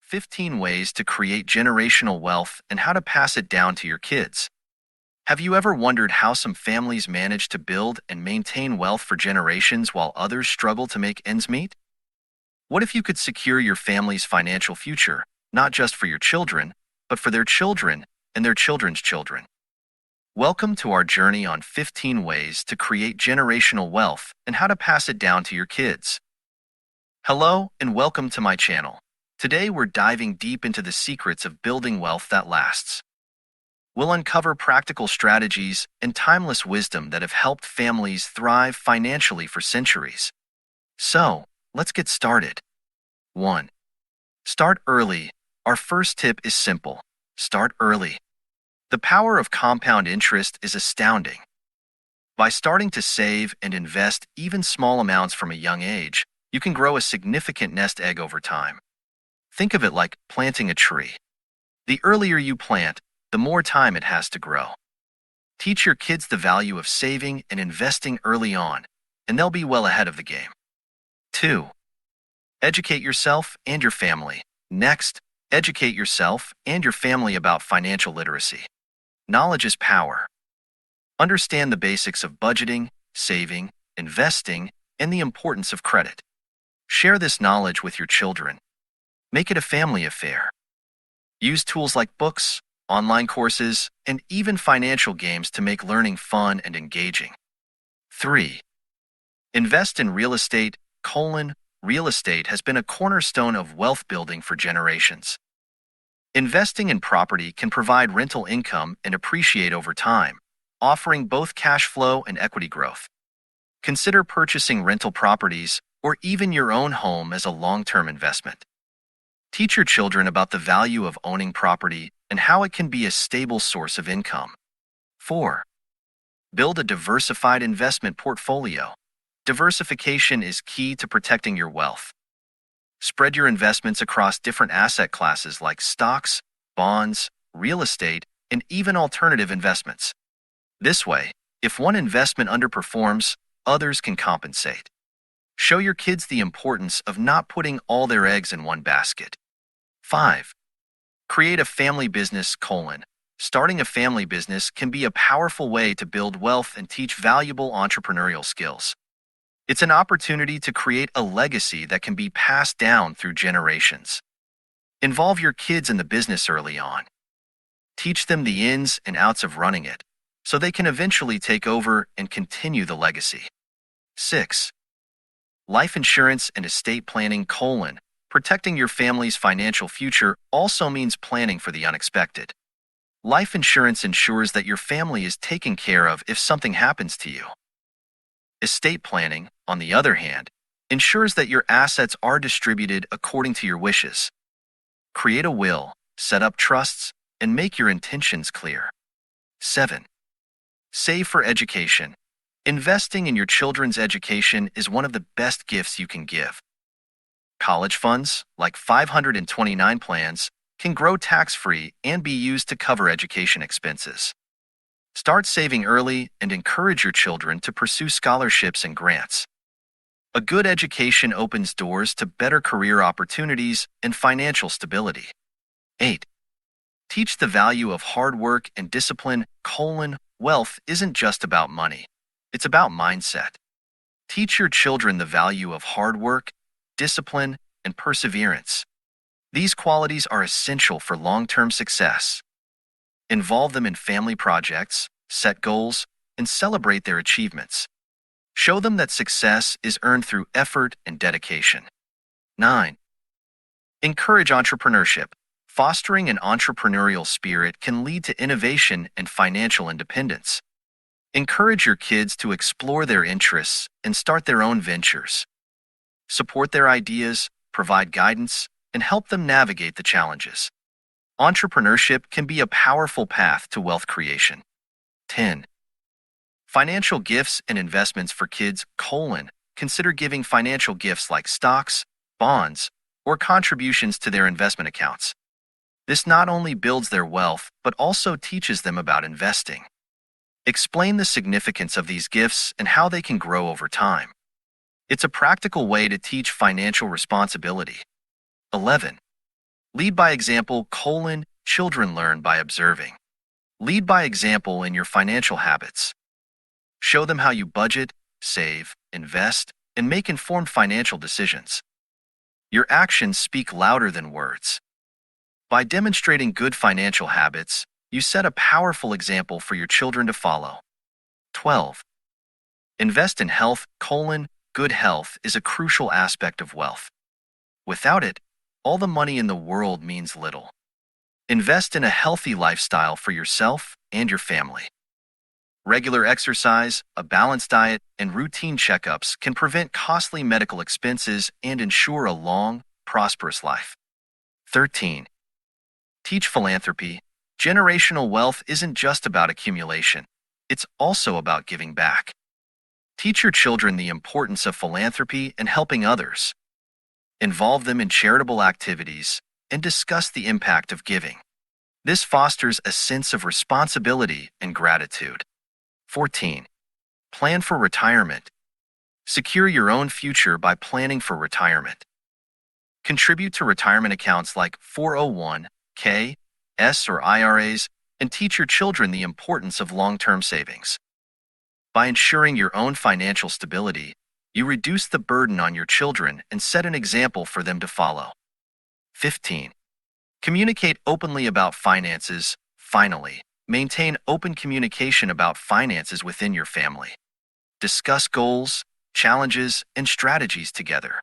15 Ways to Create Generational Wealth and How to Pass It Down to Your Kids. Have you ever wondered how some families manage to build and maintain wealth for generations while others struggle to make ends meet? What if you could secure your family's financial future, not just for your children, but for their children and their children's children? Welcome to our journey on 15 ways to create generational wealth and how to pass it down to your kids. Hello and welcome to my channel. Today we're diving deep into the secrets of building wealth that lasts. We'll uncover practical strategies and timeless wisdom that have helped families thrive financially for centuries. So, let's get started. 1. Start early. Our first tip is simple. Start early. The power of compound interest is astounding. By starting to save and invest even small amounts from a young age, you can grow a significant nest egg over time. Think of it like planting a tree. The earlier you plant, the more time it has to grow. Teach your kids the value of saving and investing early on, and they'll be well ahead of the game. 2. Educate yourself and your family. Next, educate yourself and your family about financial literacy. Knowledge is power. Understand the basics of budgeting, saving, investing, and the importance of credit. Share this knowledge with your children. Make it a family affair. Use tools like books, online courses, and even financial games to make learning fun and engaging. 3. Invest in real estate. Real estate has been a cornerstone of wealth building for generations. Investing in property can provide rental income and appreciate over time, offering both cash flow and equity growth. Consider purchasing rental properties or even your own home as a long-term investment. Teach your children about the value of owning property and how it can be a stable source of income. 4. Build a diversified investment portfolio. Diversification is key to protecting your wealth. Spread your investments across different asset classes like stocks, bonds, real estate, and even alternative investments. This way, if one investment underperforms, others can compensate. Show your kids the importance of not putting all their eggs in one basket. 5. Create a family business. Starting a family business can be a powerful way to build wealth and teach valuable entrepreneurial skills. It's an opportunity to create a legacy that can be passed down through generations. Involve your kids in the business early on. Teach them the ins and outs of running it, so they can eventually take over and continue the legacy. 6. Life insurance and estate planning. Protecting your family's financial future also means planning for the unexpected. Life insurance ensures that your family is taken care of if something happens to you. Estate planning, on the other hand, ensures that your assets are distributed according to your wishes. Create a will, set up trusts, and make your intentions clear. 7. Save for education. Investing in your children's education is one of the best gifts you can give. College funds, like 529 plans, can grow tax-free and be used to cover education expenses. Start saving early and encourage your children to pursue scholarships and grants. A good education opens doors to better career opportunities and financial stability. 8. Teach the value of hard work and discipline. Wealth isn't just about money. It's about mindset. Teach your children the value of hard work, discipline, and perseverance. These qualities are essential for long-term success. Involve them in family projects, set goals, and celebrate their achievements. Show them that success is earned through effort and dedication. 9. Encourage entrepreneurship. Fostering an entrepreneurial spirit can lead to innovation and financial independence. Encourage your kids to explore their interests and start their own ventures. Support their ideas, provide guidance, and help them navigate the challenges. Entrepreneurship can be a powerful path to wealth creation. 10. Financial gifts and investments for kids. Consider giving financial gifts like stocks, bonds, or contributions to their investment accounts. This not only builds their wealth, but also teaches them about investing. Explain the significance of these gifts and how they can grow over time. It's a practical way to teach financial responsibility. 11. Lead by example, children learn by observing. Lead by example in your financial habits. Show them how you budget, save, invest, and make informed financial decisions. Your actions speak louder than words. By demonstrating good financial habits, you set a powerful example for your children to follow. 12. Invest in health, good health is a crucial aspect of wealth. Without it, all the money in the world means little. Invest in a healthy lifestyle for yourself and your family. Regular exercise, a balanced diet, and routine checkups can prevent costly medical expenses and ensure a long, prosperous life. 13. Teach philanthropy. Generational wealth isn't just about accumulation. It's also about giving back. Teach your children the importance of philanthropy and helping others. Involve them in charitable activities and discuss the impact of giving. This fosters a sense of responsibility and gratitude. 14. Plan for retirement. Secure your own future by planning for retirement. Contribute to retirement accounts like 401(k), or IRAs, and teach your children the importance of long-term savings. By ensuring your own financial stability, you reduce the burden on your children and set an example for them to follow. 15. Communicate openly about finances. Finally, maintain open communication about finances within your family. Discuss goals, challenges, and strategies together.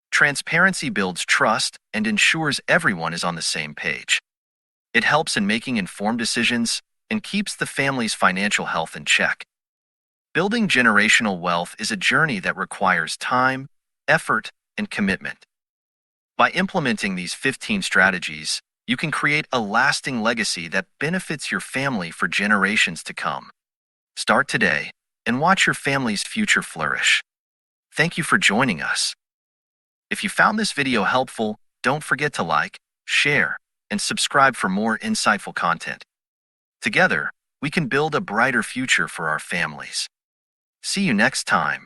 Transparency builds trust and ensures everyone is on the same page. It helps in making informed decisions and keeps the family's financial health in check. Building generational wealth is a journey that requires time, effort, and commitment. By implementing these 15 strategies, you can create a lasting legacy that benefits your family for generations to come. Start today and watch your family's future flourish. Thank you for joining us. If you found this video helpful, don't forget to like, share, and subscribe for more insightful content. Together, we can build a brighter future for our families. See you next time.